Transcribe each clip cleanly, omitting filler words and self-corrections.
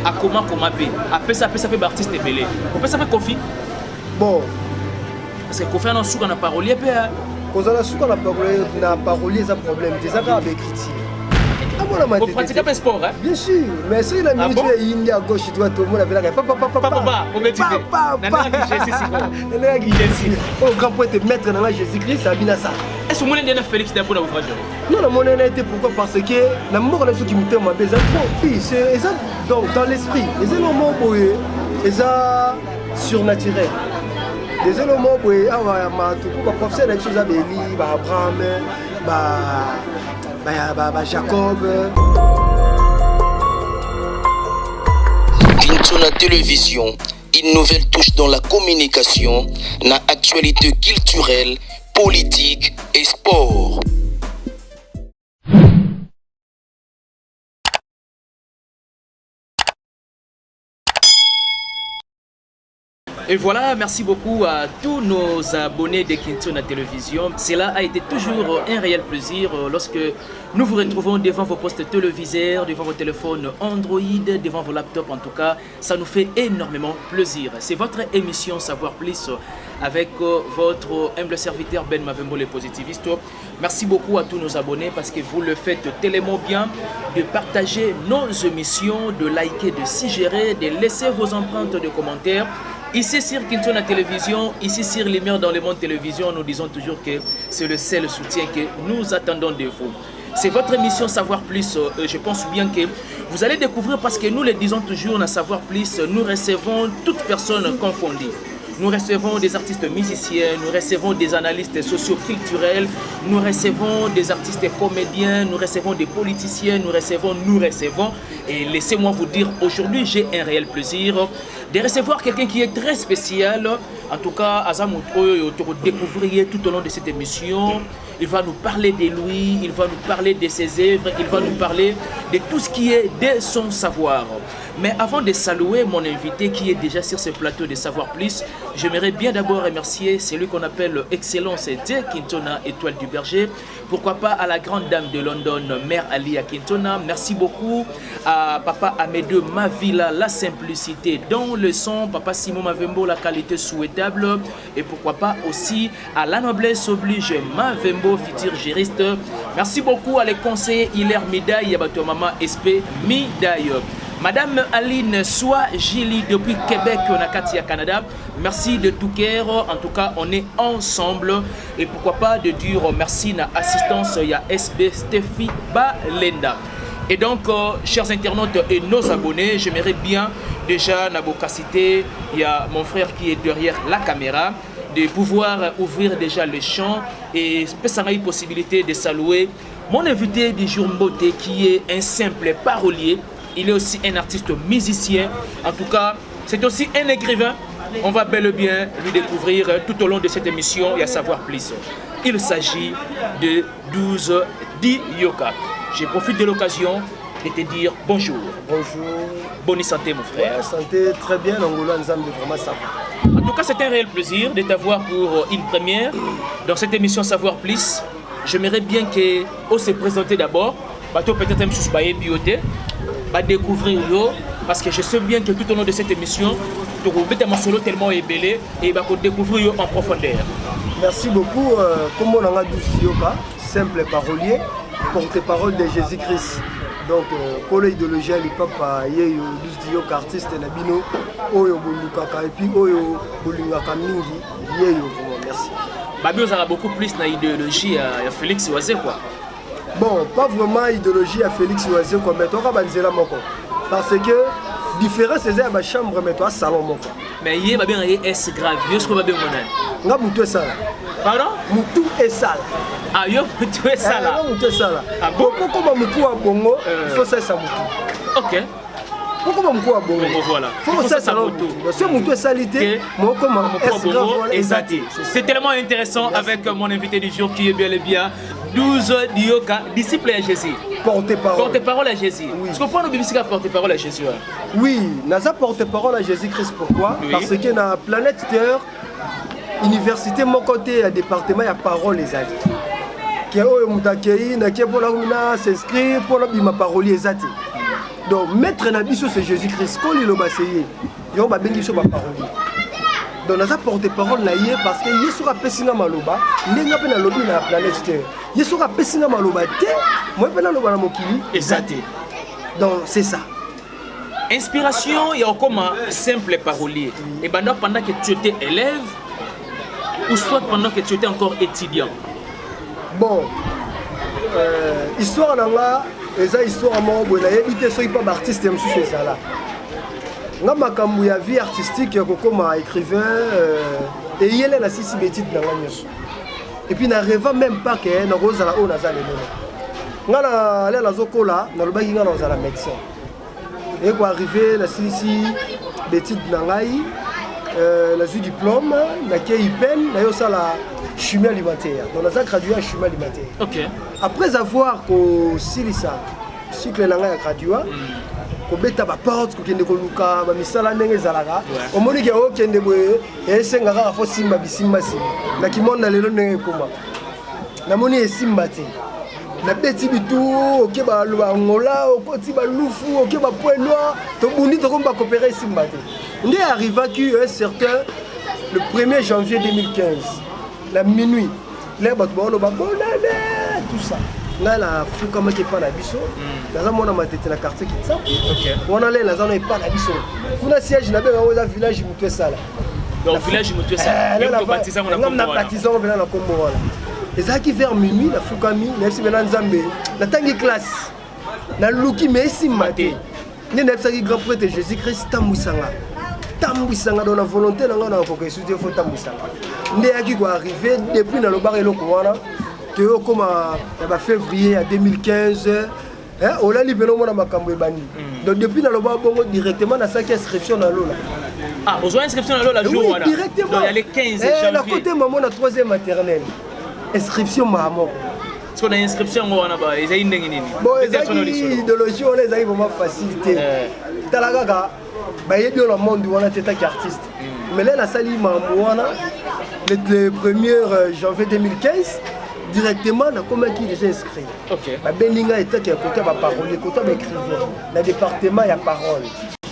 à comment paix. Après ça peut artiste belé. Après ça peut Kofi. Bon. Parce que Kofi a un souk na parolier pe. Cause la souk na parolier ça problème. Des aga avec critique. Vous pratiquez un sport, hein? Bien sûr, mais si la minute est à gauche, tu dois tout le monde avec la papa. Oh, grand poète maître dans la Jésus-Christ, ça a ça. Est-ce que vous avez Félix Diabo dans votre radio? Non, la monnaie a été pourquoi? Parce que la mort de ceux qui me t'aiment, mais trop. Oui, c'est ça, donc dans l'esprit, les éléments pour eux, ça surnaturel. Les éléments pour eux, professeur avec choses à Béli, Abraham, Jacob. Kintona Télévision, une nouvelle touche dans la communication, na actualité culturelle, politique et sport. Et voilà, merci beaucoup à tous nos abonnés de Kintona Télévision. Cela a été toujours un réel plaisir lorsque nous vous retrouvons devant vos postes téléviseurs, devant vos téléphones Android, devant vos laptops. En tout cas, ça nous fait énormément plaisir. C'est votre émission Savoir Plus avec votre humble serviteur Ben Mavembo le positiviste. Merci beaucoup à tous nos abonnés parce que vous le faites tellement bien de partager nos émissions, de liker, de suggérer, de laisser vos empreintes de commentaires. Ici sur Kintona Télévision, ici sur Lumière dans le monde télévision, nous disons toujours que c'est le seul soutien que nous attendons de vous. C'est votre émission Savoir Plus. Je pense bien que vous allez découvrir parce que nous le disons toujours, dans Savoir Plus, nous recevons toutes personnes confondues. Nous recevons des artistes musiciens, nous recevons des analystes socio-culturels, nous recevons des artistes comédiens, nous recevons des politiciens, nous recevons. Et laissez-moi vous dire, aujourd'hui, j'ai un réel plaisir de recevoir quelqu'un qui est très spécial. En tout cas, Azamoutro, vous découvrirez tout au long de cette émission. Il va nous parler de lui, il va nous parler de ses œuvres, il va nous parler de tout ce qui est de son savoir. Mais avant de saluer mon invité qui est déjà sur ce plateau de Savoir Plus, j'aimerais bien d'abord remercier celui qu'on appelle Excellence de Kintona Étoile du Berger. Pourquoi pas à la grande dame de London, Mère Ali à Kintona. Merci beaucoup à Papa Amédeu Mavila, la simplicité dans le son. Papa Simon Mavembo, la qualité souhaitable. Et pourquoi pas aussi à la noblesse oblige Mavembo, futur juriste. Merci beaucoup à les conseillers Hilaire Midaï et à maman SP Midaï. Madame Aline Soa-Gili depuis Québec, Nakati à Canada, merci de tout cœur. En tout cas, on est ensemble. Et pourquoi pas de dire merci à l'assistance, il y a SB Steffi Balenda. Et donc, chers internautes et nos abonnés, j'aimerais bien déjà, Nabokacité, il y a mon frère qui est derrière la caméra, de pouvoir ouvrir déjà le champ et ça a eu possibilité de saluer mon invité du jour Mbote qui est un simple parolier. Il est aussi un artiste musicien. En tout cas, c'est aussi un écrivain. On va bel et bien lui découvrir tout au long de cette émission et à savoir plus. Il s'agit de 12 Dioka. Je profite de l'occasion de te dire bonjour. Bonjour. Bonne santé, mon frère. Ouais, santé très bien. L'Angola nous aime vraiment ça. En tout cas, c'est un réel plaisir de t'avoir pour une première dans cette émission Savoir Plus. J'aimerais bien qu'on se présente d'abord. Peut-être un sous bioté. Va découvrir yo parce que je sais bien que tout au long de cette émission tu vas un solo tellement ébélé et va découvrir yo en profondeur. Merci beaucoup. Comme on a 12 Dioka, simple parolier, porte-parole de Jésus-Christ. Donc pour l'idéologie à l'époque yeyo 12 Dioka artiste nabino oyo bolukaka et puis oyo bolingaka mingi yeyo vraiment merci. Babi on a beaucoup plus na idéologie à Félix Oazé quoi. Bon, pas vraiment idéologie à Félix Oazé quoi, mais toi banzela moko. Parce que différence c'est à ma chambre mais toi salon moko. Mais hier ba bien est grave, yo ce que ba bien monane. Nga mutu est sale. Pardon? Mutu est sale. Ah yo mutu est sale. Ah mutu est sale. Ah bon comme mutu à Bongo, il faut ça ça mutu. OK. Pourquoi mutu à Bongo? Voilà. Faut ça ça mutu. Si mutu est salité, moi comme exact. C'est tellement intéressant avec mon invité du jour qui est bien et bien 12 Dioka, disciple à Jésus. Porte-parole. Porte-parole à Jésus. Oui. Est-ce qu'on peut nous porte-parole à Jésus? Oui, Naza porte-parole à Jésus-Christ. Pourquoi? Oui. Parce que dans la planète Terre, université, mon côté, département, il y a parole les alliés. Qui est au Moutakei, qui est pour la s'inscrire pour la bima parole les alliés. Donc maître Nabiso c'est Jésus-Christ. Quand il a essayé, il a bengi sur ma parole. Donc on a porte-parole naïe parce que Yesu a pessinga maloba, n'enga pe na lobi na planète Terre. Yesu a pessinga maloba te, moi pe na loba na mokili exacté. Donc c'est ça. Inspiration, il y a comme un simple parolier. Et pendant que tu étais élève, ou soit pendant que tu étais encore étudiant. Bon, histoire là, eza histoire mo bola yebite so pas artiste monsieur c'est ça là. Nga makambu ya vie artistique ko comme écrivain et yele la sisi betite na nganyeso. Et puis na rêve même pas que na rozala o na za lelo. Nga na la zokola na lobaki nga na za la médecin. Et pour arriver la sisi betite na ngai la su diplôme na ke IPEN na yo ça la chimie alimentaire. Donc on a gradué en chimie alimentaire. OK. Après avoir ko silisa cycle na ngai gradué ko beta ba porte ko kende ko luka ba misala ndenge zalaka o moni ke o kende boye esenga ka fo simba bisimba si na kimonda lelo ndenge koma na moni esimba te na beti bitu oke ba ngola okoti ba lufu oke ba point noir to bundi to komba coopérer simba te ndé arriva que un certain le 1er janvier 2015 la minuit les bato ba lo ba bonane tout ça là la fuka ma ke pa na biso dans mona matete na quartier qui ça OK on allait là zone pa na biso kuna siège na benga oza village mutu sala donc village mutu sala là la baptisant na baptisant bela na kombo wala ezaki vers minuit la fuka mi na si bela nzambe na tangi classe na luki mais si maté ne nepsaki grand prêtre Jésus-Christ tambwisanga dans la volonté na ngana ko ke soutien faut tambwisanga ndé yaki ko arriver depuis na lobare loko wana comme en février 2015, on a libéré mon makambo ebani. Donc depuis dans le bas bongo directement dans sa inscription dans l'eau là. Ah, vous avez inscription dans l'eau la jour oui, voilà. Directement. Donc il y a les 15 janvier. La côté maman la 3e maternelle. Inscription maman. Parce qu'on a inscription on a ba ezai ndenge nini. Bon, l'idéologie on les a vraiment facilité. Talagaga ba yebi le monde on a tête qui artiste. Mais là la sali maman le 1er janvier 2015 directement na comment qui déjà inscrit. OK. Ba beninga était qui côté ba parole, côté ba écrivain. Na département il y a parole.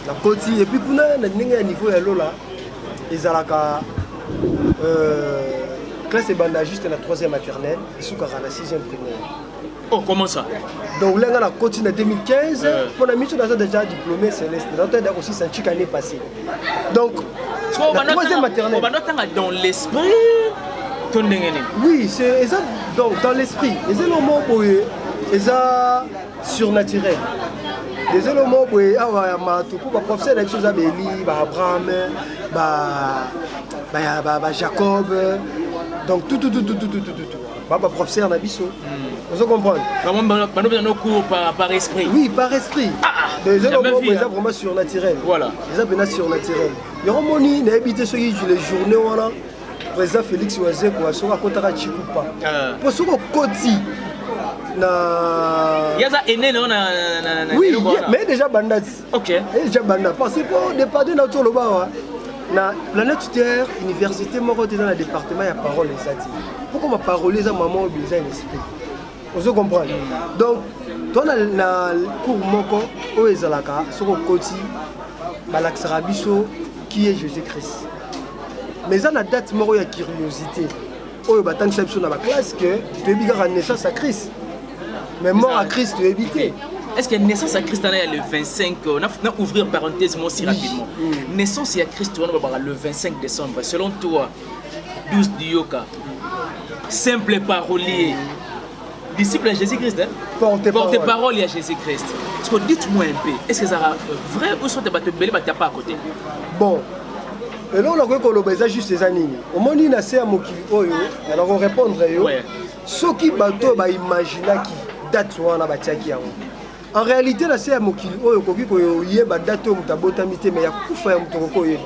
La côté et puis kuna na ninga niveau ya lola ezalaka classe banda juste la 3e maternelle et sous la 6e primaire. Oh, comment ça? Donc là on a continué en 2015 pour la mission déjà diplômé céleste. Dans aussi ça chic année passée. Donc la 3e maternelle. On va noter dans l'esprit. Oui, c'est ça donc dans l'esprit. Les éléments pour eux, ça surnaturel. Les éléments pour eux, pour professeur des choses à Béli, Abraham, Jacob, donc tout. Professeur Nabiso. Vous comprenez? Nos cours par esprit. Oui, par esprit. Les éléments pour eux, vraiment surnaturel. Voilà. Les éléments surnaturel. Il y a un moment où habité sur les journées voilà. Président Félix Ouazeko a sera contre Chikupa. Pour ce côté na yaza ene na oui, mais déjà bandat. OK. Déjà bandat parce que pour dépendre dans tout le bas na planète Terre université moko dans le département ya parole ezati. Pourquoi ma parole za maman obligé un esprit. Vous comprenez? Donc toi na cours moko o ezalaka soko koti balaxera biso qui est Jésus-Christ. Mais ça la date moro ya curiosité. Oyo batangisa biso na ba classe que tu es la naissance à Christ. Mais mort à Christ tu es évité. Est-ce que naissance à Christ le 25 on a ouvrir parenthèse moi aussi rapidement. Naissance à Christ on va le 25 décembre. Selon toi 12 Dioka simple parolier disciple à Jésus-Christ hein? Porte-parole à Jésus-Christ. Est-ce que dites-moi un peu est-ce que ça vrai ou soit tu belé pas à côté. Bon et là, on a dit juste ces années. Au moment où on a fait un mot, on va répondre. Ce qui va imaginer qui date en réalité, là, c'est un mot qui est date où on a mais il y a beaucoup de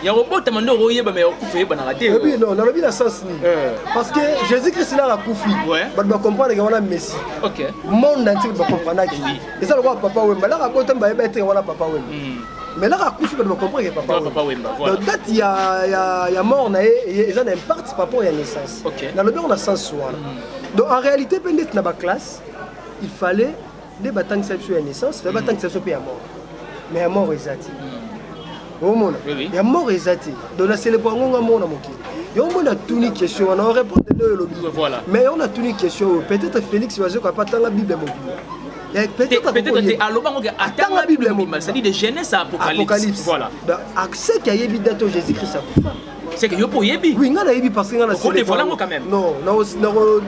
il y a robot tamando royé mais okufe ba na raté. Oui non, dans le bien sens ni. Parce que Jésus-Christ là a kufi. Ba doit comprendre que on a Messie. OK. Monde entier doit comprendre que. Et ça le voit papa Wemba là rabota ba être on a papa Wemba. Mais là a kufi ba doit comprendre que papa Wemba. Voilà. Donc date il y a mort na et ça n'impacte pas pour la naissance. OK. Dans le bien on a sens soir. Donc en réalité peut-être dans ma classe, il fallait Des bâtons qui sont naissance, des bâtons qui sont à mort. Mais à mort, ils attendent. Il y a mort, ils attendent. Donc, c'est le point où on a mort. Il y a toutes les questions, on a répondu à lobby. Mais on a toutes les questions. Peut-être Félix Oiseau n'a pas tant la Bible. Peut-être attends la Bible, c'est-à-dire de Genèse à Apocalypse. Voilà. Accès qu'il y a date Jésus-Christ. C'est que yo pour yebi. Oui, on a yebi parce qu'on a on dévoile quand même. Non, on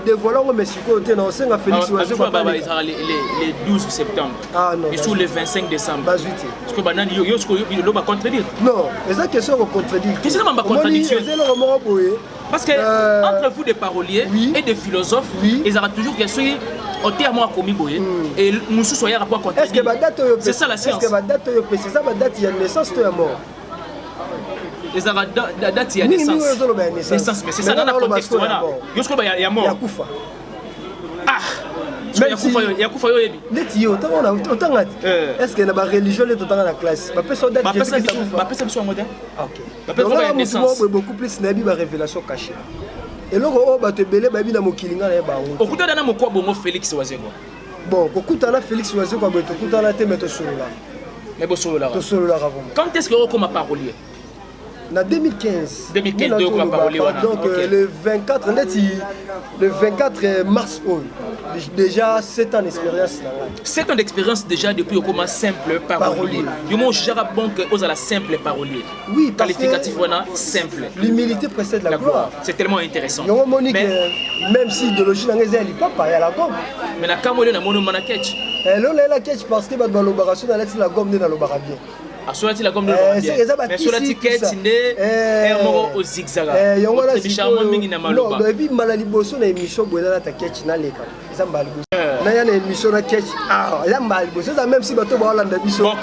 dévoile mais si côté non, c'est un Félix Oiseau pas les 12 septembre. Ah non. Et sous le 25 décembre. Parce que banane yo yo va contredire. Non, c'est ça question qu'on contredit. Qu'est-ce que c'est ma contradiction? Parce que entre vous des paroliers et des philosophes, ils auront toujours question au terme à commis boye et nous soyons rapport contredire. Est-ce que la date c'est ça la science? Est-ce que la date c'est ça la date il y a naissance ou mort? Les arabes date il y a naissance mais c'est ça dans le contexte voilà yo ce qu'il y a mort ah il y a kufa yo yebi net yo autant est-ce que na religion est autant dans la classe ba personne date ba personne sur modèle OK ba personne naissance beaucoup plus na bi ba révélation cachée et là on ba te belé ba bi na mokilinga na ba okuta na moko bongo Félix Oiseau bon okuta na Félix Oiseau kwa beto okuta na te meto solola mais bo solola quand est-ce que on comme parolier en 2015. 2015, donc le 24 mars, déjà 7 ans d'expérience. 7 ans d'expérience déjà depuis au simple parolier. Du moins, je bon que aux la simple parolier. Oui, qualificatif simple. L'humilité précède la gloire. C'est tellement intéressant. Mais même si idéologie n'a pas il y a la gomme. Mais la camole n'a mono manaketch. Elle a la ketch parce que l'opération dans la gomme de la lobara bien. Asolati la gomme de mais sur la ticket inde moko au zigzag non et puis malaliboso na émission bola ta ketch na leka eza mbaliboso na ya na émission na ketch ah ya mbaliboso ça même si bato ba holanda biso ba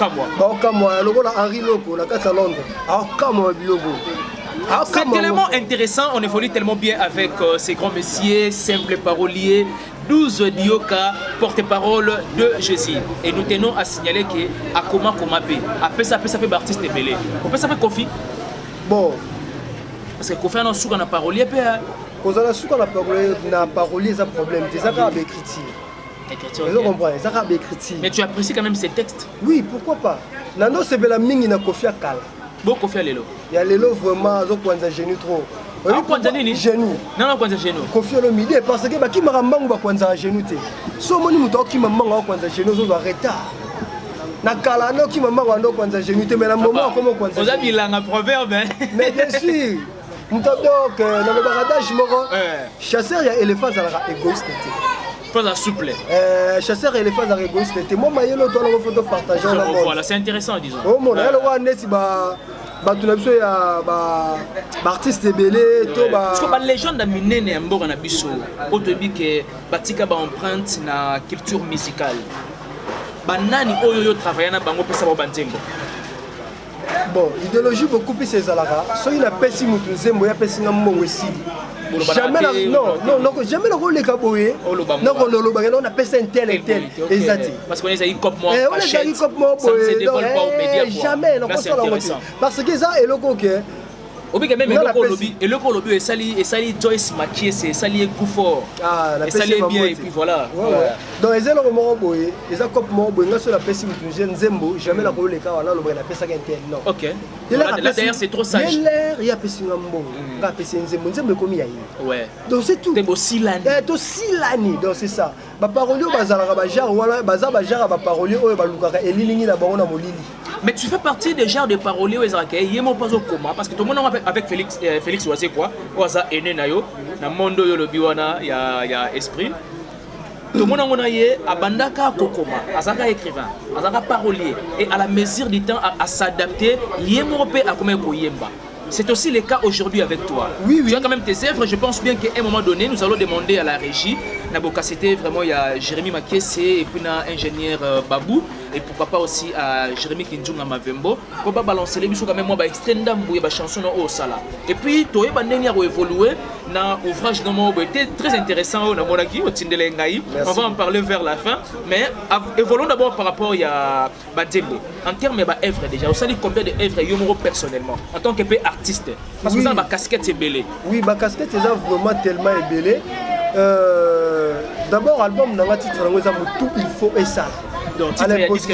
kamwa lokola Henri Loko na kasa Londres ah kamwa biloko. C'est tellement intéressant, on évolue tellement bien avec ces grands messieurs, simples paroliers, 12 Dioka, porte-parole de Jésus. Et nous tenons à signaler que Akoma Komape, après ça fait artiste belé. Après ça fait Kofi. Bon. Parce que Kofi a un souk en parolier. Quand on a souk en parolier, c'est un problème. C'est ça qui a écrit. Mais tu apprécies quand même ces textes? Oui, pourquoi pas. Nano c'est la mingi na Kofi à Kala. Bon Kofi à Lelo. Il y a Lelo vraiment, ils ont génie trop. Ah, kwanza nini? Genou. Non, kwanza genou. Kofi le midi parce que baki marambangu ba kwanza genou te. So moni muto ki mamanga kwanza genou zo retard. Na kala no ki mamanga ndo kwanza genou te mais na moment comment kwanza. Vous avez bilanga proverbe. Mais bien sûr. Muto donc dans le baradage moko. Chasseur ya éléphant za égoïste te. Pas souple. Chasseur éléphant za égoïste te. Moi mayelo to la photo partager la mode. Voilà, c'est intéressant disons. Oh mon là le wa neti ba batunabso ya artiste belé to ba parce que ba légende minene mboka na biso otobi ke batika ba empreinte na culture musicale banani oyo yo travailler na bango pesa ba banzengo bon idéologie beaucoup plus ezalaka so il a pesi mutu nzembo ya pesi na mbongo esili jamais jamais le rôle ka boye non on le baga on a pesi un tel exact parce qu'on est cop moi on est cop moi boye jamais non parce que ça est le coquet obi quand même et le lobby et sali Joyce Makie c'est sali Goufort et sali bien et puis voilà donc les éléments mo boye les cop mo boye ngaso la pesi mutu nzembo jamais la rôle ka wana lo baga la pesa ka tel non OK là d'ailleurs c'est trop sage il y a pesi ngambo nga pesi nzembo komi ya yi ouais donc c'est tout c'est beau silani to silani donc c'est ça ba parolier bazalaka ba genre wala baza ba genre ba parolier oyo ba lukaka elilingi na bango na molili. Mais tu fais partie des genres de paroliers où ils sont pas au coma parce que tout le monde avec Félix Oiseau quoi Oiseau ene na yo na mondo yo lobi wana ya esprit tout le monde a yé abandaka kokoma azaka écrivain azaka parolier et à la mesure du temps à s'adapter yémope à comment koyemba. C'est aussi le cas aujourd'hui avec toi. Oui. Tu as quand même tes œuvres. Je pense bien qu'à un moment donné, nous allons demander à la régie. Naboka, c'était vraiment, il y a Jérémy Makiese et puis l'ingénieur Babou. Et pourquoi pas aussi à Jérémy Kinjunga Mavembo. Pour pas balancer les bisous quand même, moi, extrait d'ambouille, chanson au sala. Et puis, toi, tu as évolué dans l'ouvrage de mon était très intéressant. On va en parler vers la fin. Mais évoluons d'abord par rapport à Badjembo. En termes d'œuvres déjà, vous savez combien d'œuvres personnellement en tant que artiste? Parce que ça, ma casquette est belle. Oui, ma casquette est vraiment tellement belle. D'abord, album dans le titre, il faut et ça. Donc, titre, il y a disque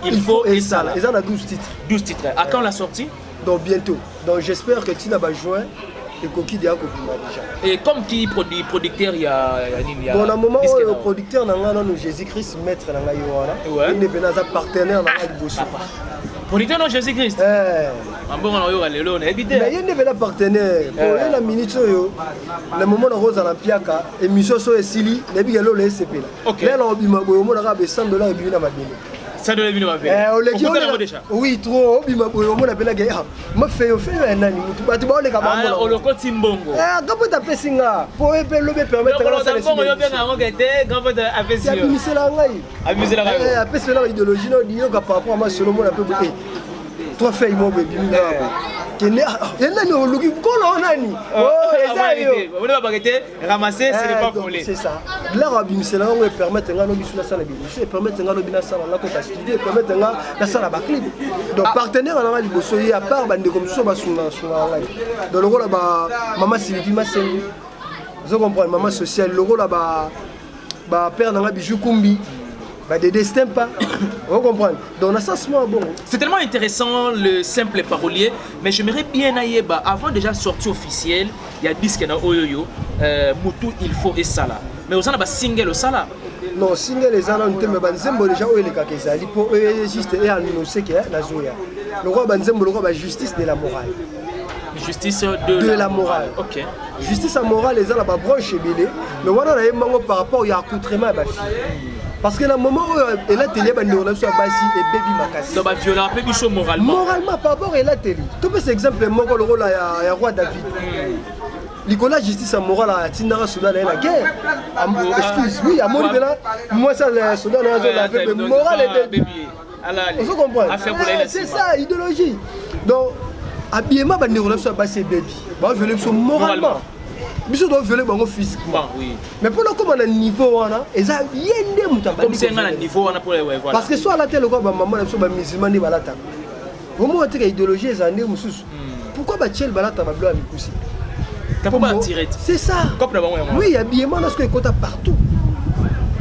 il faut et ça. Ils en ont 12 titres. 12 titres. À quand la sortie? Donc, bientôt. Donc, j'espère que tu n'as pas joué. Et Koki déjà. Et comme qui producteur, il y a bon, à un moment où le producteur n'a pas Jésus-Christ, maître dans la Yohana, il n'est pas un partenaire dans la Bosso. Producteur non Jésus-Christ. Bon, on a évité. Mais il n'est pas un partenaire. Pour la minute, le moment où on a un piaka, et Michel Soesili, il y a le SCP. Là, on a $100 et bien à ma ville. Ça doit venir déjà. Oui, trop. On a appelé la ma fait un ami. Tu vas aller comme ça. On le compte Simbongo. Quand tu as fait ça, pour le permettre de faire ça. Amuser la radio. Après, c'est l'idéologie. Par rapport à moi, selon moi, un peu beaucoup. Toi, fais moi, baby. Il y a un look on ramasser, ce n'est pas voler. C'est ça. Là, c'est là où on permet de faire la salle de billets, permet de faire la salle de studio, permet de faire la salle de clip. Donc, partenaire, on a dit que à part, on comme ça, dans le rôle là-bas, maman Sylvie Massel, vous comprenez, maman sociale, le rôle là-bas, père dans la bijou Kumbi. Des destins pas, vous comprenez. Donc, bon. C'est tellement intéressant le simple parolier, mais j'aimerais bien aller avant déjà sortie officielle, il y a disque dans Oyoyo, Moutou il faut et ça là. Mais vous avez single au sala. Non, single les gens ont été mais déjà où les cas qui s'allient pour eux juste et annoncer qu'il y a la zoya. Le roi Banzembo, le roi justice de la morale. Justice de la morale. Ok. Justice à morale les gens là-bas branche belé. Mais voilà il y a un manque par rapport au accoutrement à la fille. Parce que le moment où elle a télé, elle a sur Bassi et Baby Makassi. Donc, violent, un peu moralement. Moralement, par rapport à la télé. Tu peux, par exemple, le rôle à roi David. Nicolas Justice à morale à Tindara Soudan et la guerre. Excuse, oui, à mon là, moi ça, le Soudan et la guerre. Morale et Baby. Vous comprenez? C'est ça, idéologie. Donc, habillement, elle a sur Bassi et Baby. Je vais le moralement. Biso doit violer physiquement. Oui. Mais pour le comment on a niveau on a, et ça yende muta. Comme c'est un niveau on a pour les voilà. Parce que soit la télé quoi maman na so ba musulman ni balata. Comment on a idéologie les années mususu. Pourquoi ba tchel balata ba blo amikusi? T'as pas attiré. C'est ça. Oui, habillement parce que côté partout.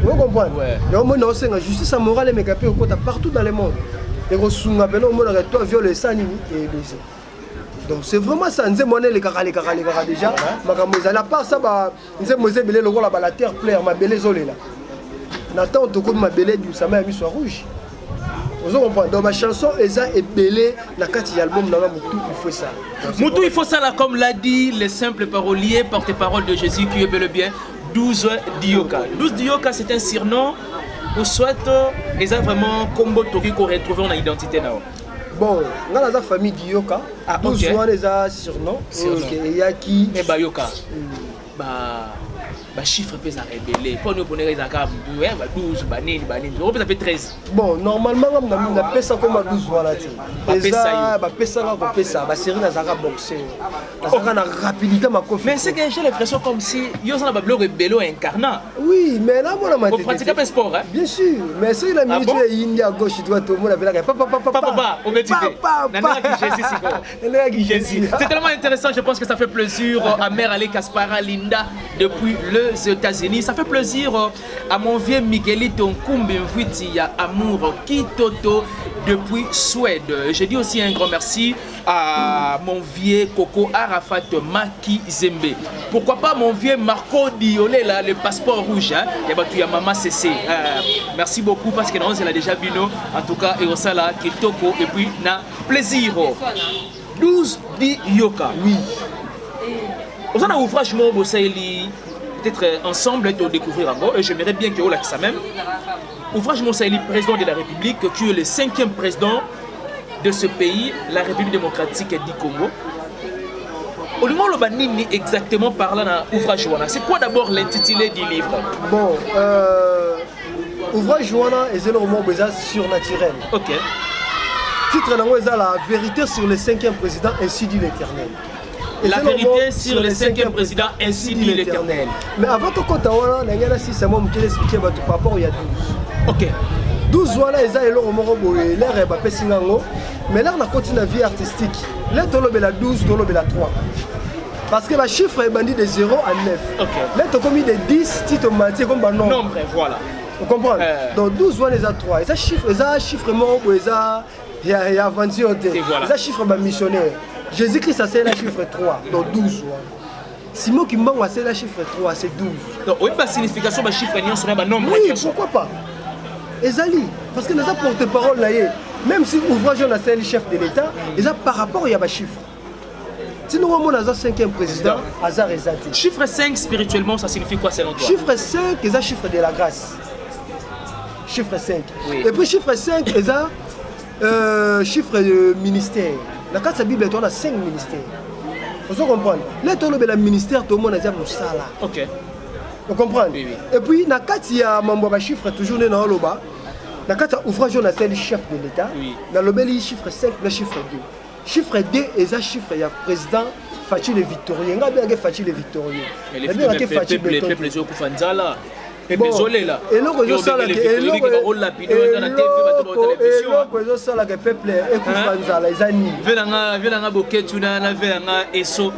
Vous comprenez? Et au moins on sait la justice morale et mécapé au côté partout dans le monde. Et on sunga beno au moins toi violer ça ni et baiser. Donc c'est vraiment ça, nous sommes les caras déjà. À part ça, nous sommes les rôle la terre plaire, ma belle zolé là. Nathan, tu connais ma belle du ça m'a mis sur rouge. Vous comprenez? Dans ma chanson, Eza est belle, la carte album, Moutou, il faut ça. Moutou, il faut ça là, comme l'a dit le simple parolier, porte-parole de Jésus qui est bel et bien 12 Dioka. 12 Dioka, c'est un surnom ou soit Eza vraiment combo Toki qu'on retrouve en identité là. Bon, on a la famille Dioka. Nous jouons les surnoms. Il y a qui? Mais Bayoka. Chiffre peut ça révéler. Pour nous, les 12, on peut taper 13. Bon, normalement, on a fait ça comme 12 voilà. Ça série Nazara boxer. On a rapidité ma confiance. Mais c'est que j'ai l'impression comme si yo ça va rebello incarnat. Oui, mais là moi on m'a dit. Vous pratiquez pas sport hein? Bien sûr, mais c'est la minute India à gauche, tu dois tout le monde avec la papa, on met c'est tellement intéressant, je pense que ça fait plaisir à Mère Ali Kaspara Linda depuis les États-Unis. Ça fait plaisir à mon vieux Miguelito Nkumbi Mviti à Amour Kitoto depuis Suède. Je dis aussi un grand merci à mon vieux Coco Arafat Maki Zembe. Pourquoi pas mon vieux Marco Diolé là, le passeport rouge. Hein? Il y a Maman CC. Merci beaucoup parce que non, c'est déjà bino. En tout cas, et au sala Kitoko et puis na plaisir. 12 di Yoka. Oui. On a franchement peut-être ensemble et découvrir encore. Et j'aimerais bien que vous ça même. Ouvrage Moussaïli, président de la République, qui est le 5e président de ce pays, la République démocratique du Congo. Au moment où on exactement parlant dans Ouvrage Jouana, c'est quoi d'abord l'intitulé du livre? Bon, Ouvrage Jouana est un roman surnaturel. Ok. Titre est la vérité sur le 5e président, ainsi dit l'Éternel. La vérité sur le 5e président, ainsi dit l'Éternel. Mais avant tout compte, on a c'est moi qui expliqué par rapport il y a 12. Ok. 12 voilà, ils ont l'air mais là on a continué la vie artistique. Là on a 12, on a 3. Parce que le chiffre est bandit de 0 à 9. Ok. Là, tu as commis de 10, tu te mets comme un nombre. Nombre, voilà. Vous comprenez? Donc 12 one les a 3. Et ça chiffre mort et ça il y a aventure. Et ça chiffre missionnaire. Jésus-Christ ça c'est le chiffre 3. Donc 12 one. Simon qui m'a c'est le chiffre 3, c'est 12. Donc oui pas signification de chiffre ni sur un nombre. Oui, pourquoi pas? Ezali parce que nous avons porte-parole là même si ouvrage on a c'est le chef de l'État, ils a par rapport il y a des chiffres. Sinon, on a un 5e président, Hazard et Zati. Chiffre 5 spirituellement, ça signifie quoi selon toi? Chiffre 5, c'est un chiffre de la grâce. Chiffre 5. Oui. Et puis chiffre 5, c'est un chiffre de ministère. Dans la Bible, on a 5 ministères. Vous comprenez? Là, on a le ministère, tout le monde a dit Moussala. Ok. Vous comprenez? Oui, oui. Et puis, dans il y a un chiffre toujours dans le bas. Dans l'ouvrage, on a le chef de l'État. Oui. Dans le chiffre 5, le chiffre 2. Chiffre 2 est un chiffre, il y a président Fachi le Victorien. Il y a Fachi le Victorien. Mais les peuples, les gens là. Et désolé là. Et là, ils ont ça là. Et là, que peuple écoute Fanzala, ils animent. Velanga boketu na velanga eso.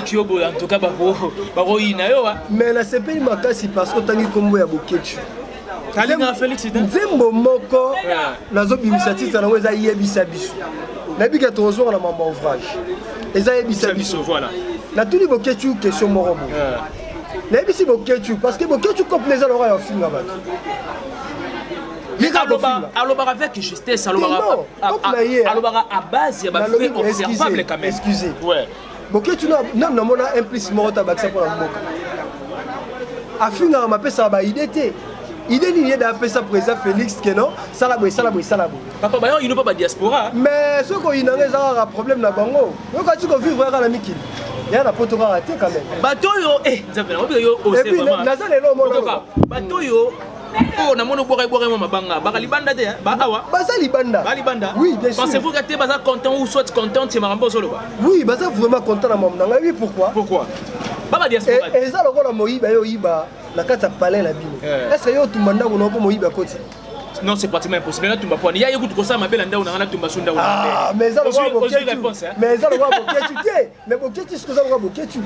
So ba en tout cas ba ina yo. Mais la CPI makasi parce que tangi kombo ya boketu. Kalinga Félix Nzembo moko nazo bimisa tita na weza yebisa biso. Nabi que trésor na mamba ouvrage. Eza yebisa biso voilà. Na tuli boketu question morobo. Nabi si boketu parce que boketu complète le roi finga ba. Alors avec justesse, alors à base il y a fait observable quand même. Excusez. Ouais. Boketu na mona implicitement ta baksa pour la mboka. Afinga ma pesa ba idée. Idée liée d'appeler ça président Félix Kenon, salabo. Papa Bayon, il n'a pas de diaspora. Mais ce qu'on a un problème là bango. Donc quand tu vivre à la Miki, il y a un poteau raté quand même. Bateau yo, ça fait yo aussi vraiment. Bateau yo, oh na mono boire mabanga, libanda de, ba awa. Baza libanda. Oui, bien sûr. Pensez-vous que tu es content ou soit content, c'est marambo solo ba? Oui, baza vraiment content na mom. Oui, pourquoi? Baba diaspora. Et ça le rôle moyiba yo yiba. La carte à palais la bille. Est-ce que tu m'as dit que tu m'as dit non, c'est pratiquement impossible. Là, tu m'as pas dit. Il y a écoute ça, ma belle anda, on a tu m'as sunda. Ah, mais ça le voit réponse. Mais ça le voit tu sais. Mais Boketu, ce que ça le voit Boketu.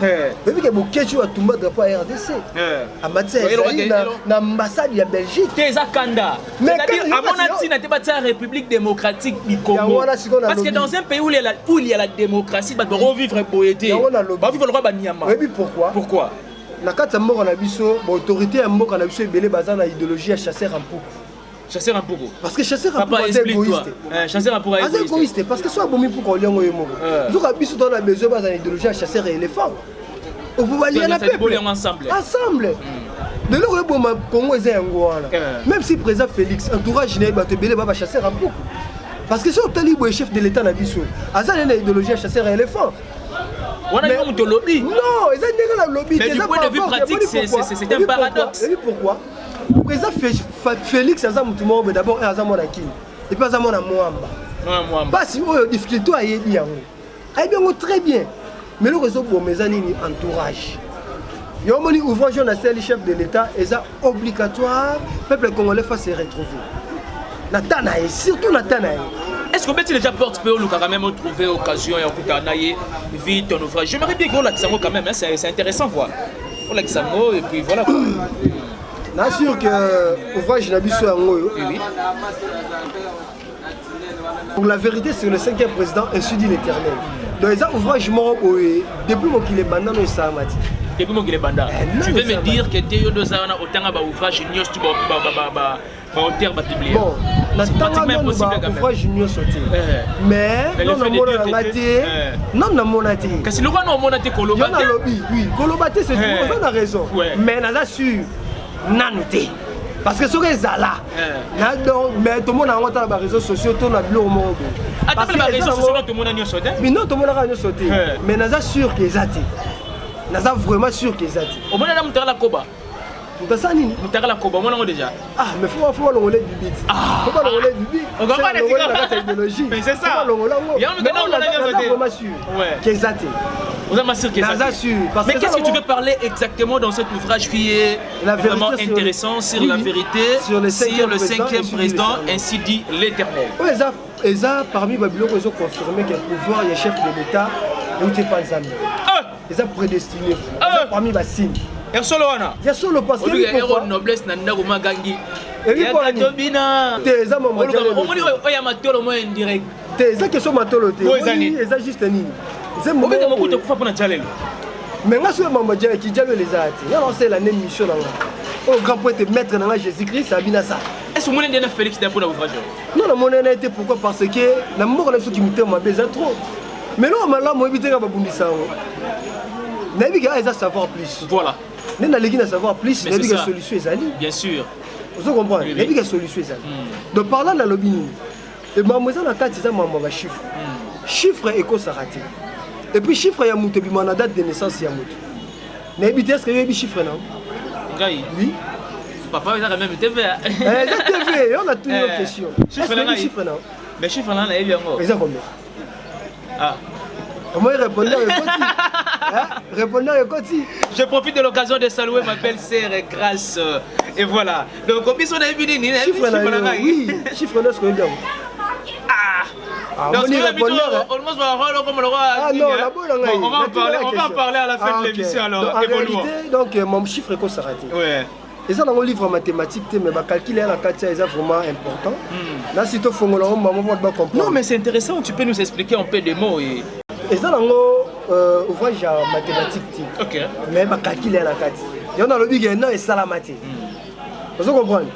Depuis que Boketu a tout le drapeau à RDC. À Mathieu, dans l'ambassade de Belgique. T'es à Kanda. C'est-à-dire, à mon avis, n'était pas la République démocratique du Congo. Parce que dans un pays où il y a la démocratie, bah, on vivre poété. Bah, vivre le roi Banyama. Oui, pourquoi? Na kati moko na biso autorité ya moko na biso ebele baza na idéologie ya chasseur en pouco. Chasseur en pouco. Parce que chasseur en pouco c'est égoïste. Chasseur en pouco c'est égoïste parce que soit bomi pouco liongo yo moko. Zoka biso dans la besoin baza na idéologie ya chasseur et éléphant. On peut aller na peuple ensemble. De l'eau bon ma Congo est yango wana. Même si président Félix entourage na ba te belé ba chasseur en pouco. Parce que si on talibo chef de l'état na biso, azana na idéologie ya chasseur et éléphant. On a eu un lobby. Non, ils ont un lobby. Mais du point de vue pratique, c'est un paradoxe. Et pourquoi? Le président Félix Azamoutoumo, d'abord, est Azamonakine. Et pas Azamona Moamba. Pas si on a difficulté à y aller. Eh bien, très bien. Mais le réseau pour mes amis, entourage. Il y a un ouvrage, on a le chef de l'État, et c'est obligatoire. Le peuple congolais va se retrouver. Natanaï, surtout Natanaï. Est-ce qu'on peut déjà porte-parole ou quand même trouver occasion et on vite ton ouvrage? J'aimerais bien qu'on l'accent quand même, c'est intéressant voir. On l'accent et puis voilà. Je suis sûr que l'ouvrage n'a pas oui. Pour la vérité, c'est le 5e président, ainsi dit l'Éternel. Donc, les ouvrages morts, depuis qu'il est bandant, il s'est amati. Depuis qu'il est bandant. Tu veux me dire que tu as autant d'ouvrages, il y a bon, natanga no ba ouvrage nyonso sauté. Mais non na mona ngati non na mona te. Kasi le roi no mona te koloba. Yo na lobby, oui, koloba te c'est tout, on a raison. Mais na za sûr nanu te. Parce que sur ezala. Na donc mais tout le monde a ngota ba réseaux sociaux to na bilo mo. Parce que les réseaux sociaux tout le monde a nyonso te. Mais non tout le monde a nyonso te. Mais na za sûr que ezati. Na za vraiment sûr que ezati. Au moins na mutala koba. Mutasani Mutakala Koba, moi déjà. Ah, mais faut le relais du beat. Faut pas le relais du beat. On va pas la idéologie. Mais c'est ça. Il y a vraiment sûr. Qu'est-ce vous avez sûr mais qu'est-ce que tu veux parler exactement dans cet ouvrage qui est vraiment intéressant sur la vérité, sur le 5e président, ainsi dit l'Éternel? Oui, et ça, parmi les bilans, ils ont confirmé que le pouvoir est chef de l'État et où tu es pas ensemble. ils sont prédestinés. Parmi les signes. Et solo wana. Il y a solo parce que il y a une noblesse dans le magangi. Il y a Katobina. T'es ça maman. On y a matolo moins indirect. T'es ça que sont matolo t'es. Oui, c'est juste ni. C'est mon. Mais comment tu fais pour na challenge? Mais moi sur maman Dieu qui déjà les a été. Il y a lancé l'année mission là. Au grand point de mettre dans Jésus-Christ, ça vient à ça. Est-ce que mon nom Félix pour l'ouvrage? Non, mon nom a été pourquoi parce que la mort de ceux qui m'ont m'a besoin trop. Mais non, maintenant moi éviter à babundisa. Nabiga ils a savoir plus. Voilà. Nous n'allons savoir plus. Nabiga solution est allée. Bien sûr. Vous comprenez? Nabiga solution est allée. Donc parlant dans lobby, et mademoiselle a quatre maman va chiffre. Chiffre éco s'arrêter. Et puis chiffre il y a monté bi la date de naissance il y a monté. Nabiga est-ce que il y a chiffre non? Oui. Papa il a même TV. TV, on a toujours une question. Chiffre non? Mais chiffre là il y a bien. Mais ça combien? Ah. Comment répondre au côté? Répondre au côté. Je profite de l'occasion de saluer ma belle-sœur Grâce. Et voilà. Donc, combien sont les bidini? Chiffre là, oui. Chiffre là, ce que je Ah, donc, on va en parler à la fin de l'émission. Alors, en réalité, donc, mon chiffre est s'arrêter. Ouais. Et ça, dans mon livre en mathématiques, mais calculer la carte, c'est vraiment important. Là, si tu fais maman va comprendre. Non, mais c'est intéressant. Tu peux nous expliquer un peu des mots et ça, dans mon ouvrage en mathématiques. Ok. Mais calculer la carte. Il y en a le big et ça la matière. Vous comprenez?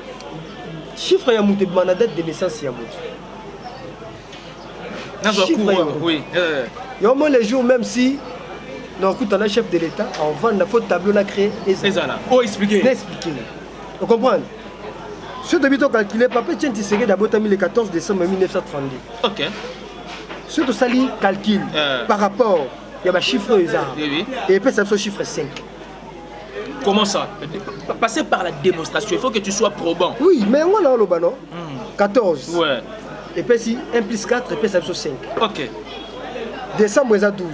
Chiffre, il y a monté de date de naissance, il y a monté. Oui. Il y a au moins les jours, même si. Donc, quand on a chef de l'État, on vend la faute tableau là créé. Et ça là. Oh, expliquer. Vous comprenez? Ce début de calculer, papa tient Tshisekedi d'abord le 14 décembre 1932. Ok. Ce que ça lit calcul par rapport, il y a un chiffre et puis ça fait chiffre 5. Comment ça? Passer par la démonstration, il faut que tu sois probant. Oui, mais on a le ballon. 14. Ouais. Et puis si 1 plus 4, et puis ça fait 5. Ok. Décembre, il y a 12.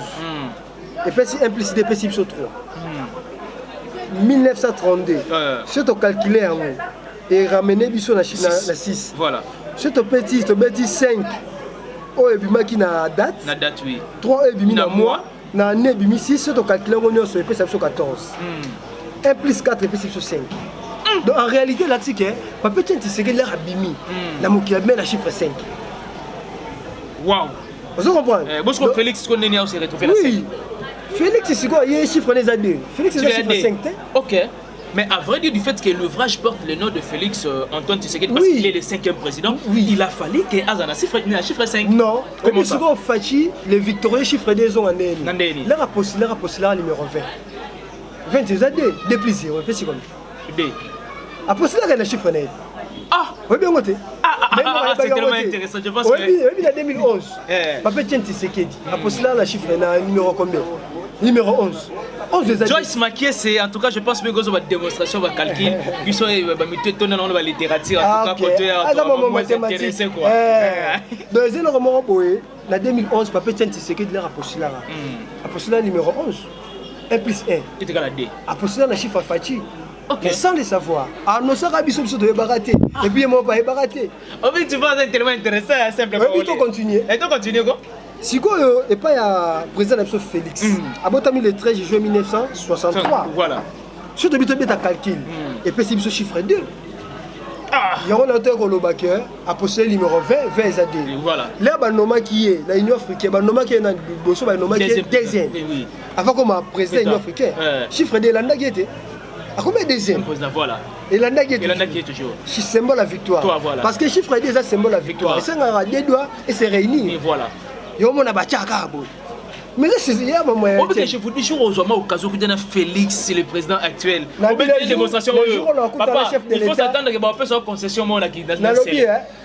Et puis si 1 plus 2, et puis ça fait 3. 1932. Si tu calcules et ramener la 6. Voilà. Si tu petit 5. Oh, et puis qui na date. Na date, oui. 3 et puis na mois. Na année et puis 6. Si tu calcules, on a fait 14. 1 plus 4 et puis ça fait 5. Donc en réalité, là, tu sais, papa, tu sais que l'air abîmé. La moquille a bien la chiffre 5. Waouh! Vous comprenez? Bon, Félix, qu'on est aussi retrouvé là. Oui. Félix, c'est quoi? Il y a un chiffre des années. Félix, c'est le chiffre 5. Ok. Mais à vrai dire, du fait que l'ouvrage porte le nom de Félix Antoine Tshisekedi, parce qu'il est le 5e président, il a fallu qu'il y ait un chiffre 5. Non. Comment ça? Souvent, Fachi, les victorieux chiffres des ans en année. Là, a postulé numéro 20. 20, c'est années. Des plaisirs. C'est comme ça. A postulé le chiffre net. Ah! Oui, bien noté. C'est tellement intéressant. Je pense que. Oui, il y a 2011. Papa Tshisekedi. A postulé le chiffre numéro combien? Numéro 11. Joyce Makie, c'est en tout cas, je pense que c'est une démonstration, un calcul. Ils sont dans la littérature, en tout cas, côté intéressé. Donc, en 2011, Papa Tshisekedi a postulé. A postulé numéro 11. 1 plus 1. Il est à 2. A postulé le chiffre Fachi. Mais sans le savoir. Ah non, ça va bien de barater. Et puis, moi, pas barater. En fait, tu vois, c'est tellement intéressant, simplement. Oui, tu continues. Et tu continues, quoi? Si quoi, et pas il président de Félix. À Botami le 13 juin 1963. Voilà. Si tu as un calcul, et puis c'est ce chiffre 2. Il y a un auteur au Lobaker, a possédé le numéro 20, 20 AD. Voilà. Là, il y a un nom qui est dans l'Union africaine, il y a un nom qui est dans le deuxième. Avant comme président de l'Union africaine, chiffre 2, l'Anda qui était. À combien deuxième? Voilà. Et l'Anda qui est toujours. C'est symbole la victoire. Voilà. Parce que chiffre 2, c'est symbole la victoire. Et ça, on a 2 doigts et c'est réuni. Et voilà. Il y a un bachaka. Mais là, c'est un moyen. Je vous dis, je vous ai l'occasion de Félix, le président actuel. Les démonstration. Papa, il faut s'attendre que vous fassiez une concession.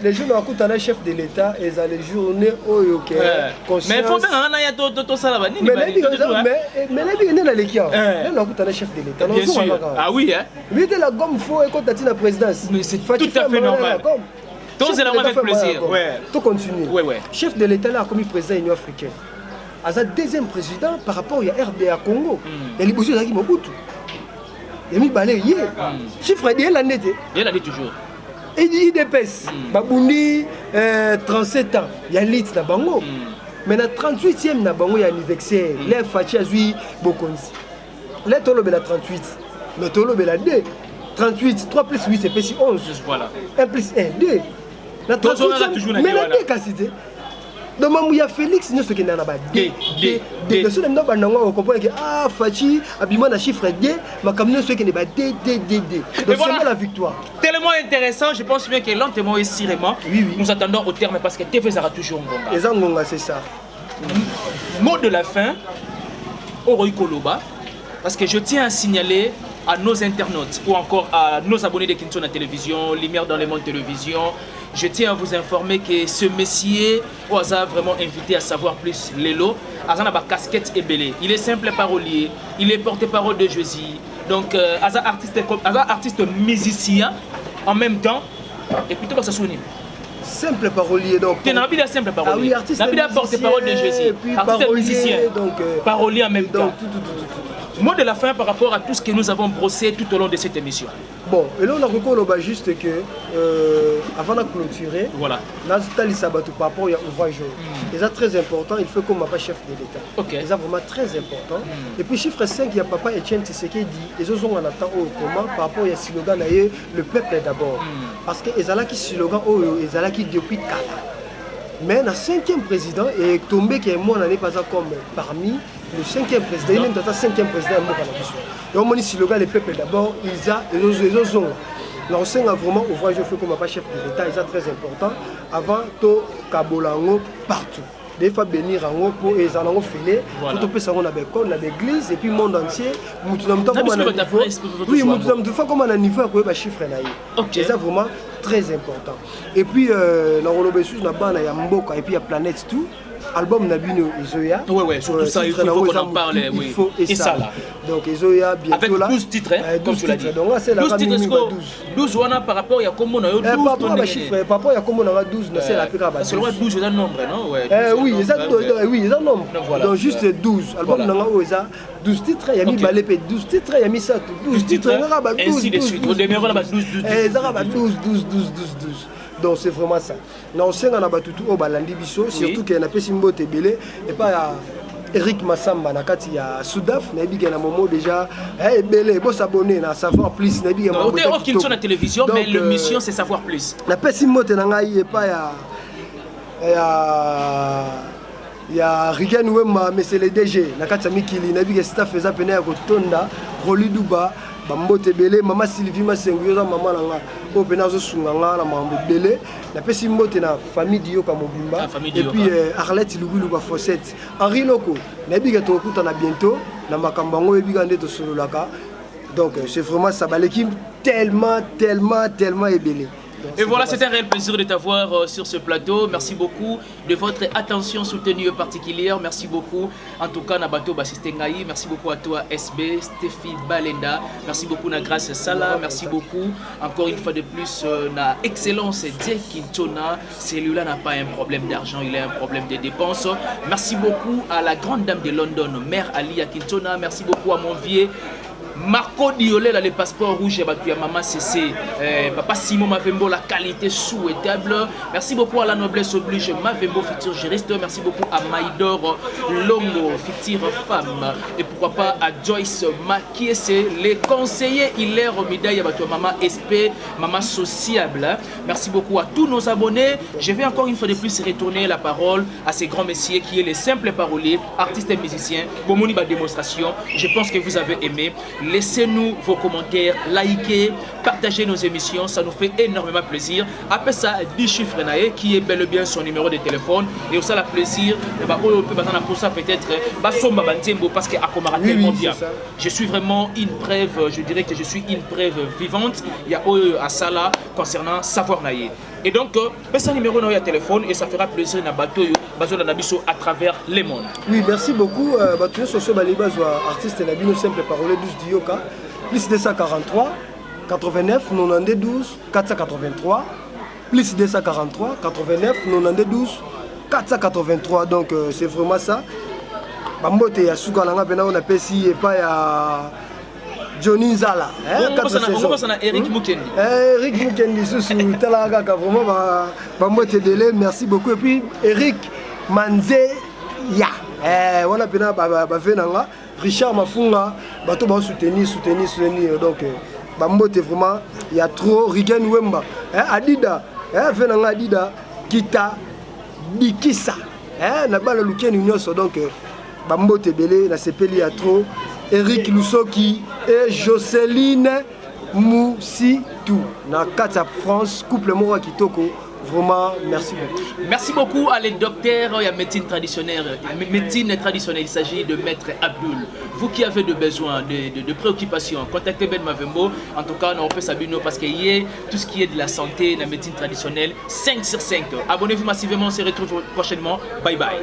Les jours où on a un chef de l'État, et les journées où il y a mais il faut bien tout ça là-bas. Mais les gens on a un chef de l'État. Bien sûr. Ah oui, hein. Mais de la gomme, il faut quand tu as la présidence. Mais c'est tout à fait normal. Tout c'est vraiment avec plaisir. Tout continue. Ouais. Chef de l'État là, comme président de l'Union africaine. À sa deuxième président par rapport à RDA Congo. Il y a les besoins qui Mobutu. Il y a mis balai hier. Chiffre de l'année. Il y a toujours. Et il y a des pèses. Babundi, 37 ans. Il y a l'IT dans Bango. Mais na 38e na bango ya anniversaire, les Fachi azui bokonzi. Les tolo bela 38, mais tolo bela 2. 38, 3 plus 8 c'est petit 11. Voilà. 1 plus 1, 2. Na 38, mais la 2 quantité. Donc il y a Félix, nous ce qui n'a pas D. De ce nom on comprend que ah Fachi abima na chiffre D, mais comme nous ce qui n'est pas D. Donc c'est la victoire. Tellement intéressant, je pense bien que lentement et sûrement, nous attendons au terme parce que TV sera toujours Ngonga. Les Ngonga c'est ça. Mot de la fin, Oroy Koloba, parce que je tiens à signaler à nos internautes ou encore à nos abonnés de Kinto na télévision, Lumière dans les mondes télévision. Je tiens à vous informer que ce monsieur a vraiment invité à savoir plus Lelo. Azan a casquette et belé. Il est simple parolier, il est porte-parole de Jésus. Donc Azan artiste musicien en même temps. Et puis tout va se souvenir. Simple parolier donc. Tu n'as pas simple parolier. Ah oui, artiste porte-parole de Jésus. Artiste musicien. Donc parolier en même temps. Tout. Mot de la fin par rapport à tout ce que nous avons brossé tout au long de cette émission. Bon, et là on a reconnu juste que avant de clôturer, voilà. Nazitali Sabatou par rapport à ouvrage. C'est très important, il faut qu'on m'a pas chef de l'État. Okay. C'est vraiment très important. Et puis chiffre 5, il y a papa Etienne Tshisekedi dit, les autres ont en attend au comment par rapport à slogan le peuple d'abord. Parce que les qui slogan les qui depuis 4 ans. Mais le 5e président est tombé qui est moi n'en est pas comme parmi le 5e président, il est même dans le 5e président et on dit si le gars le peuple d'abord, ils ont l'enseigne a vraiment ouvrage je fais comme pas chef de l'État, c'est très important avant to kabolango partout. Des fois bénir en haut pour les allons filer, tout peut ça on a l'église et puis le monde entier, oui, nous fois comme on a niveau à chiffre là. C'est ça vraiment très important. Et puis dans le Robessus na bana ya mboka et puis ya planète tout. Album Nabino Izoya. Ouais, surtout ça, il faut qu'on en parle. Il faut et ça là. Donc Izoya bientôt là. Avec 12 titres, comme tu l'as dit. Donc là c'est la 12 titres, 12 wana par rapport à comment on a 12. Par rapport à chiffre, par rapport à comment on a 12, c'est la plus grave. C'est le 12 c'est un nombre, non? Oui, c'est un nombre. Donc juste 12. Album Nanga Oza 12 titres, il y a mis Balépé 12 titres, il y a mis ça 12 titres, il y a 12. Ainsi de suite. Au demeurant là 12. Il y a 12. Donc c'est vraiment ça. Non, c'est un abatoutou au balandi biso, surtout qu'il y a un peu simbo tebele et pas Eric Massamba nakati ya Soudaf, na biga na momo déjà belé, bon s'abonner na savoir plus na biga momo. On est sur la télévision mais le mission c'est savoir plus. Na pe simbo te ngai et pas ya Rigan Wemba mais c'est le DG nakati ya Mikili na biga staff eza pena ya kotonda Roliduba Bambote belé maman Sylvie Masenguyoza maman nanga o pena zo sunganga na mambo belé na pesi mbote na famille Dioka Mobimba et puis Arlette Lugu Fossette Henri Loko na biga to kuta na bientôt na makambango e biga ndeto sololaka donc c'est vraiment ça l'équipe tellement ébélé. Et voilà, c'est un réel plaisir de t'avoir sur ce plateau. Merci beaucoup de votre attention soutenue particulière. Merci beaucoup. En tout cas, Nabato Bassistengaï. Merci beaucoup à toi, SB, Stéphie Balenda. Merci beaucoup, Nagrace Sala. Merci beaucoup. Encore une fois de plus, na Excellence Dieu Kintona. Celui-là n'a pas un problème d'argent, il a un problème de dépenses. Merci beaucoup à la grande dame de London, Mère Ali Kintona. Merci beaucoup à mon vieux Marco Diolé, là, le passeport rouge, et maman CC, papa Simon Mavembo, la qualité souhaitable. Merci beaucoup à la noblesse oblige, Mavembo, futur juriste. Merci beaucoup à Maïdor Longo, future femme. Et pourquoi pas à Joyce Makiese, les conseillers Hilaire Médaille, maman SP, maman sociable. Merci beaucoup à tous nos abonnés. Je vais encore une fois de plus retourner la parole à ces grands messieurs qui est les simples paroliers, artistes et musiciens. Bomoni ba démonstration. Je pense que vous avez aimé. Laissez-nous vos commentaires, likez, partagez nos émissions, ça nous fait énormément plaisir. Après ça, 10 chiffres qui est bel et bien son numéro de téléphone. Et aussi, le plaisir, pour ça peut-être, parce que tellement bien. Je suis vraiment une preuve, je dirais que je suis une preuve vivante. Il y a à ça là concernant savoir naïe. Et donc, c'est un numéro de téléphone et ça fera plaisir à travers les mondes. Oui, merci beaucoup. Artiste Nabino simple parole 12 Dioka, plus 243 89 92 483, plus 243 89 92 483. Donc c'est vraiment ça. Bambote ya suka nanga pena on appelle si et pas ya Johnny Nzala. On a Eric Mukendi. Eric Mukendi, vraiment merci beaucoup. Et puis Eric Manze ya wana pena bavenanga Richard Mafunga bato ba soutenir donc bambote vraiment il y a trop Rigen Wemba Adida venanga Adida kita bikisa na bala lukeni nyonso donc bambote belé na sepeli ya trop Eric Lusoki et Jocelyne Moussitou na Kata France couple moko kitoko. Vraiment, merci beaucoup. Merci beaucoup à les docteurs et à médecine traditionnelle. Il s'agit de Maître Abdul. Vous qui avez de besoins, de préoccupations, contactez Ben Mavembo. En tout cas, on peut s'abonner parce qu'il y a tout ce qui est de la santé, de la médecine traditionnelle, 5 sur 5. Abonnez-vous massivement, on se retrouve prochainement. Bye bye.